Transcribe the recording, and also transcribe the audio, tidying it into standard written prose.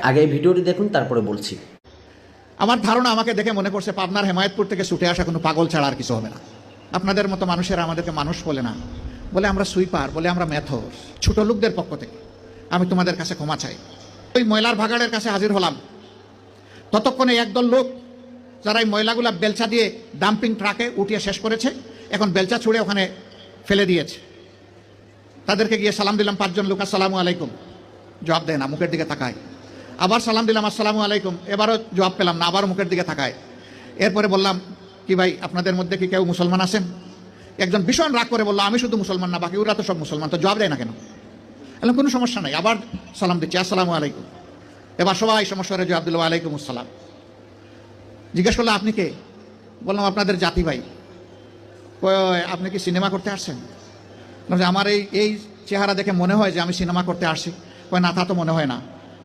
আগে এই ভিডিওটি দেখুন, তারপরে বলছি। আমার ধারণা আমাকে দেখে মনে করছে পাবনার হেমায়েতপুর থেকে ছুটে আসা কোনো পাগল ছাড়া আর কিছু হবে না। আপনাদের মতো মানুষেরা আমাদেরকে মানুষ বলে না, বলে আমরা সুইপার, বলে আমরা মেথর। ছোট লোকদের পক্ষ থেকে আমি তোমাদের কাছে ক্ষমা চাই। ওই ময়লার ভাগাড়ের কাছে হাজির হলাম, ততক্ষণে একদল লোক যারা এই ময়লাগুলা বেলচা দিয়ে ডাম্পিং ট্রাকে উঠিয়ে শেষ করেছে, এখন বেলচা ছুঁড়ে ওখানে ফেলে দিয়েছে। তাদেরকে গিয়ে সালাম দিলাম, 5 জন লোক আসসালামু আলাইকুম, জবাব দেয় না, মুখের দিকে তাকায়। আবার সালাম দিলাম আসসালামু আলাইকুম, এবারও জবাব পেলাম না, আবার মুখের দিকে তাকায়। এরপরে বললাম, কি ভাই আপনাদের মধ্যে কি কেউ মুসলমান আছেন? একজন ভীষণ রাগ করে বললো, আমি শুধু মুসলমান না, বাকি ওরা তো সব মুসলমান, তো জবাব দেয় না কেন? এলাম কোনো সমস্যা নাই, আবার সালাম দিচ্ছি আসসালামু আলাইকুম। এবার সবাই সমস্যা করে জবাব দিল ওয়ালাইকুম আসসালাম। জিজ্ঞেস করলো আপনি কে? বললাম আপনাদের জাতি ভাই। আপনি কি সিনেমা করতে আসছেন? বললাম যে আমার এই চেহারা দেখে মনে হয় যে আমি সিনেমা করতে আসছি। কয় না, তা তো মনে হয় না।